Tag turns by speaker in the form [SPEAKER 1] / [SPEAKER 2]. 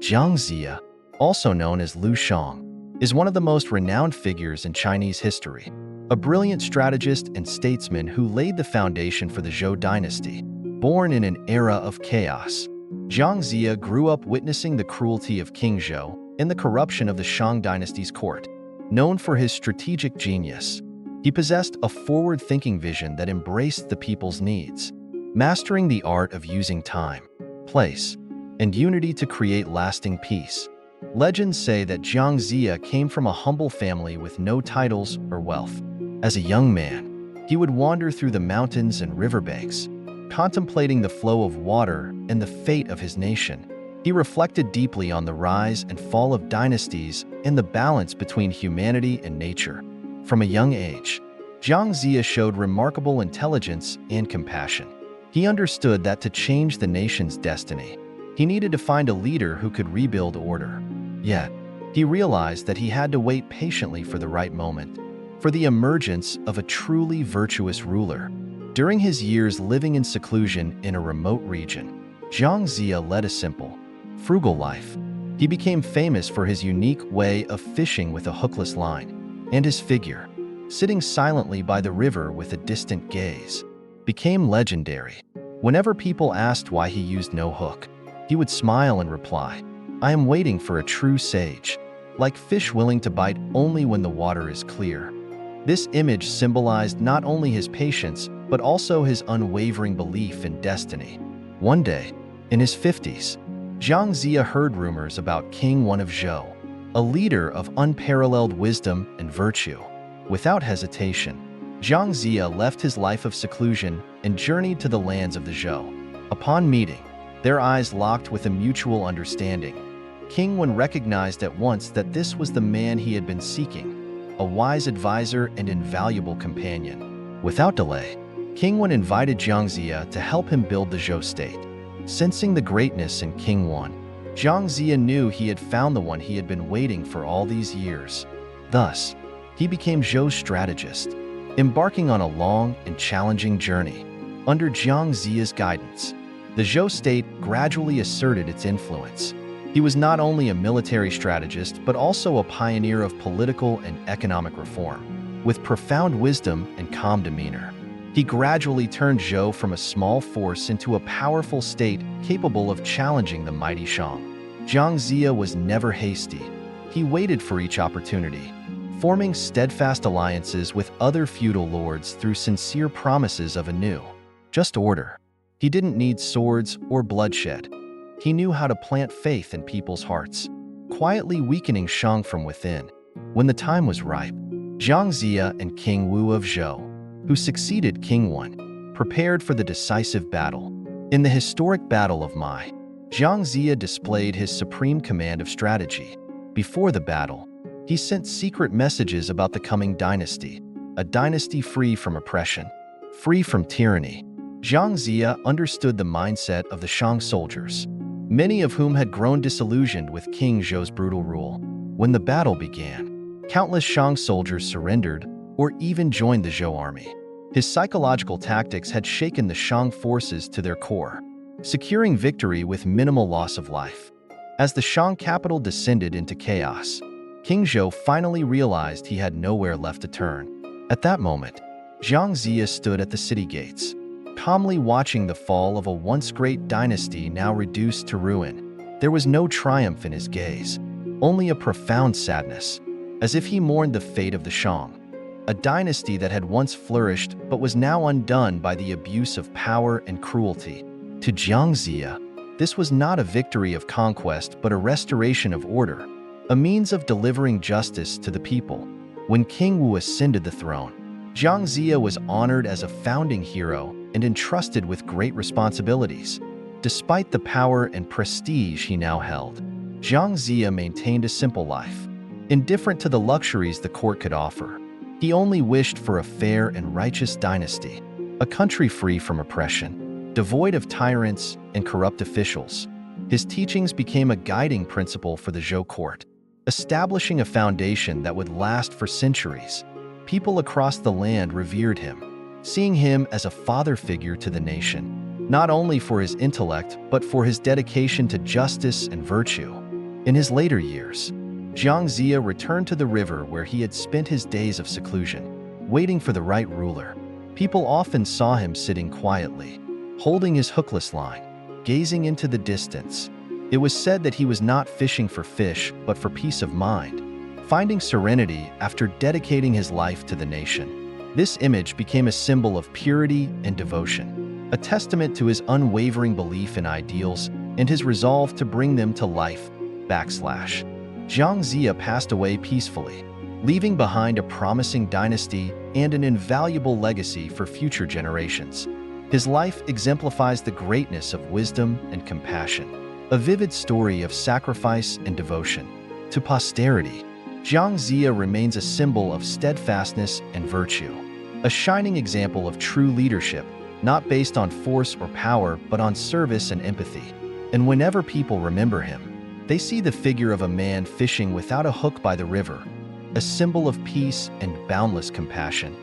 [SPEAKER 1] Jiang Ziya, also known as Shang, is one of the most renowned figures in Chinese history, a brilliant strategist and statesman who laid the foundation for the Zhou Dynasty. Born in an era of chaos, Jiang Ziya grew up witnessing the cruelty of King Zhou and the corruption of the Shang dynasty's court. Known for his strategic genius, he possessed a forward-thinking vision that embraced the people's needs, mastering the art of using time, place, and unity to create lasting peace. Legends say that Jiang Ziya came from a humble family with no titles or wealth. As a young man, he would wander through the mountains and riverbanks, contemplating the flow of water and the fate of his nation. He reflected deeply on the rise and fall of dynasties and the balance between humanity and nature. From a young age, Jiang Ziya showed remarkable intelligence and compassion. He understood that to change the nation's destiny, he needed to find a leader who could rebuild order. Yet, he realized that he had to wait patiently for the right moment, for the emergence of a truly virtuous ruler. During his years living in seclusion in a remote region, Jiang Ziya led a simple, frugal life. He became famous for his unique way of fishing with a hookless line, and his figure, sitting silently by the river with a distant gaze, became legendary. Whenever people asked why he used no hook, he would smile and reply, "I am waiting for a true sage, like fish willing to bite only when the water is clear." This image symbolized not only his patience, but also his unwavering belief in destiny. One day, in his 50s, Jiang Ziya heard rumors about King Wen of Zhou, a leader of unparalleled wisdom and virtue. Without hesitation, Jiang Ziya left his life of seclusion and journeyed to the lands of the Zhou. Upon meeting, their eyes locked with a mutual understanding. King Wen recognized at once that this was the man he had been seeking, a wise advisor and invaluable companion. Without delay, King Wen invited Jiang Ziya to help him build the Zhou state. Sensing the greatness in King Wen, Jiang Ziya knew he had found the one he had been waiting for all these years. Thus, he became Zhou's strategist, embarking on a long and challenging journey. Under Jiang Ziya's guidance, the Zhou state gradually asserted its influence. He was not only a military strategist, but also a pioneer of political and economic reform. With profound wisdom and calm demeanor, he gradually turned Zhou from a small force into a powerful state capable of challenging the mighty Shang. Jiang Ziya was never hasty. He waited for each opportunity, forming steadfast alliances with other feudal lords through sincere promises of a new, just order. He didn't need swords or bloodshed. He knew how to plant faith in people's hearts, quietly weakening Shang from within. When the time was ripe, Jiang Ziya and King Wen of Zhou, who succeeded King Wen, prepared for the decisive battle. In the historic Battle of Mai, Jiang Ziya displayed his supreme command of strategy. Before the battle, he sent secret messages about the coming dynasty, a dynasty free from oppression, free from tyranny. Jiang Ziya understood the mindset of the Shang soldiers, many of whom had grown disillusioned with King Zhou's brutal rule. When the battle began, countless Shang soldiers surrendered or even joined the Zhou army. His psychological tactics had shaken the Shang forces to their core, securing victory with minimal loss of life. As the Shang capital descended into chaos, King Zhou finally realized he had nowhere left to turn. At that moment, Jiang Ziya stood at the city gates, calmly watching the fall of a once great dynasty now reduced to ruin. There was no triumph in his gaze, only a profound sadness, as if he mourned the fate of the Shang, a dynasty that had once flourished but was now undone by the abuse of power and cruelty. To Jiang Ziya, this was not a victory of conquest but a restoration of order, a means of delivering justice to the people. When King Wen ascended the throne, Jiang Ziya was honored as a founding hero and entrusted with great responsibilities. Despite the power and prestige he now held, Jiang Ziya maintained a simple life, indifferent to the luxuries the court could offer. He only wished for a fair and righteous dynasty, a country free from oppression, devoid of tyrants and corrupt officials. His teachings became a guiding principle for the Zhou court, establishing a foundation that would last for centuries. People across the land revered him, seeing him as a father figure to the nation, not only for his intellect but for his dedication to justice and virtue. In his later years, Jiang Ziya returned to the river where he had spent his days of seclusion, waiting for the right ruler. People often saw him sitting quietly, holding his hookless line, gazing into the distance. It was said that he was not fishing for fish, but for peace of mind, finding serenity after dedicating his life to the nation. This image became a symbol of purity and devotion, a testament to his unwavering belief in ideals and his resolve to bring them to life. Jiang Ziya passed away peacefully, leaving behind a promising dynasty and an invaluable legacy for future generations. His life exemplifies the greatness of wisdom and compassion, a vivid story of sacrifice and devotion. To posterity, Jiang Ziya remains a symbol of steadfastness and virtue, a shining example of true leadership, not based on force or power, but on service and empathy. And whenever people remember him, they see the figure of a man fishing without a hook by the river, a symbol of peace and boundless compassion.